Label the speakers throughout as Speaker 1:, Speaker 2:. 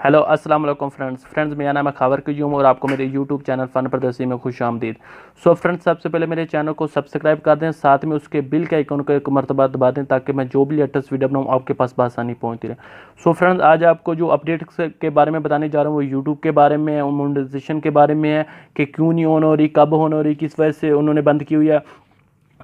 Speaker 1: Hello अस्सलाम वालेकुम friends मेरा नाम है खावर क्यूम और आपको मेरे यूट्यूब चैनल फ़न प्रदर्शी में खुश आमदीद। सो फ्रेंड्स, सबसे पहले मेरे चैनल को सब्सक्राइब कर दें, साथ में उसके बिल के आइकन को एक मरतबा दबा दें ताकि मैं जो भी लेटेस्ट वीडियो बनाऊँ आपके पास बआसानी पहुँचती रहे। सो फ्रेंड्स, आज आपको जो अपडेट के बारे में बताने जा रहा हूँ वो यूट्यूब के बारे में है, मोनेटाइजेशन के बारे में है कि क्यों नहीं ऑन हो रही, कब ऑन हो रही, किस वजह से उन्होंने बंद की हुई है।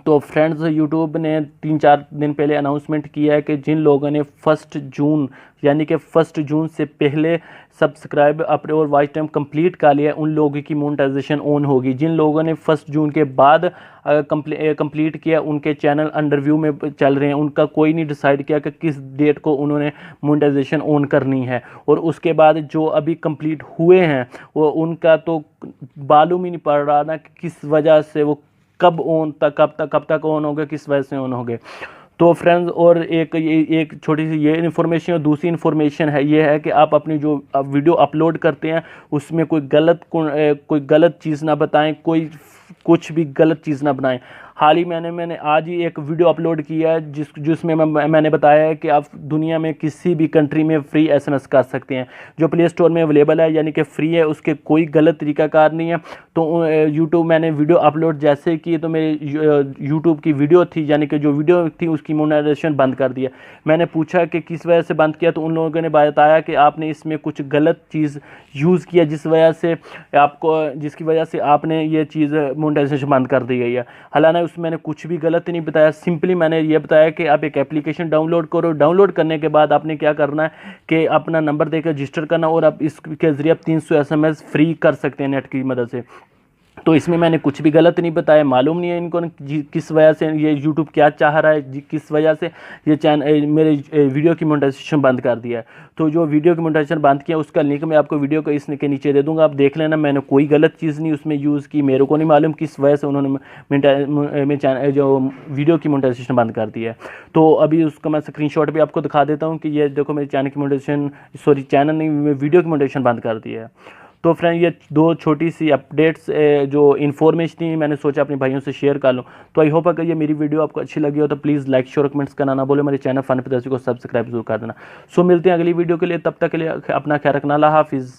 Speaker 1: तो फ्रेंड्स, यूट्यूब ने 3-4 दिन पहले अनाउंसमेंट किया है कि जिन लोगों ने 1 जून यानी कि 1 जून से पहले सब्सक्राइब अपने और वॉच टाइम कंप्लीट कर लिया है उन लोगों की मोनेटाइजेशन ऑन होगी। जिन लोगों ने 1 जून के बाद कंप्लीट किया उनके चैनल अंडर व्यू में चल रहे हैं, उनका कोई नहीं डिसाइड किया कि किस डेट को उन्होंने मोनेटाइजेशन ऑन करनी है। और उसके बाद जो अभी कंप्लीट हुए हैं वो उनका तो मालूम ही नहीं पड़ रहा ना कि किस वजह से वो कब तक ऑन हो गए, किस वजह से ऑन हो गए। तो फ्रेंड्स, और एक छोटी सी ये इन्फॉर्मेशन और दूसरी इन्फॉर्मेशन है, ये है कि आप अपनी जो वीडियो अपलोड करते हैं उसमें कोई गलत चीज़ ना बताएं, कुछ भी गलत चीज़ ना बनाएं। हाल ही मैंने आज ही एक वीडियो अपलोड किया है जिसमें मैंने बताया है कि आप दुनिया में किसी भी कंट्री में फ्री एसएमएस कर सकते हैं, जो प्ले स्टोर में अवेलेबल है, यानी कि फ्री है, उसके कोई गलत तरीकाकार नहीं है। तो यूट्यूब मैंने वीडियो अपलोड जैसे की तो मेरी यूट्यूब की वीडियो थी, यानी कि जो वीडियो थी उसकी मोनेटाइजेशन बंद कर दिया। मैंने पूछा कि किस वजह से बंद किया, तो उन लोगों ने बताया कि आपने इसमें कुछ गलत चीज़ यूज़ किया जिसकी वजह से आपने ये चीज़ मोनेटाइजेशन बंद कर दी गई है। हालांकि उसमें मैंने कुछ भी गलत नहीं बताया, सिंपली मैंने ये बताया कि आप एक एप्लीकेशन डाउनलोड करो, डाउनलोड करने के बाद आपने क्या करना है कि अपना नंबर देकर रजिस्टर करना और आप इसके ज़रिए आप 300 एसएमएस फ्री कर सकते हैं नेट की मदद से। तो इसमें मैंने कुछ भी गलत नहीं बताया। मालूम नहीं है इनको किस वजह से ये यूट्यूब क्या चाह रहा है, किस वजह से ये चैनल मेरे वीडियो की मोनेटाइजेशन बंद कर दिया है। तो जो वीडियो की मोनेटाइजेशन बंद किया उसका लिंक मैं आपको वीडियो को इसके नीचे दे दूंगा, आप देख लेना। मैंने कोई गलत चीज़ नहीं उसमें यूज़ की, मेरे को नहीं मालूम किस वजह से उन्होंने जो वीडियो की मोनेटाइजेशन बंद कर दिया है। तो अभी उसका मैं स्क्रीनशॉट भी आपको दिखा देता हूँ कि ये देखो, मेरे चैनल की मोनेटाइजेशन, सॉरी चैनल नहीं, वीडियो की मोनेटाइजेशन बंद कर दिया है। तो फ्रेंड, ये दो छोटी सी अपडेट्स जो इन्फॉर्मेशन थी मैंने सोचा अपने भाइयों से शेयर कर लूँ। तो आई होप अगर ये मेरी वीडियो आपको अच्छी लगी हो तो प्लीज़ लाइक शेयर कमेंट्स करना ना बोले, मेरे चैनल फन प्रदर्शी को सब्सक्राइब जरूर कर देना। सो मिलते हैं अगली वीडियो के लिए, तब तक के लिए अपना ख्याल रखना। अल्लाह हाफिज़।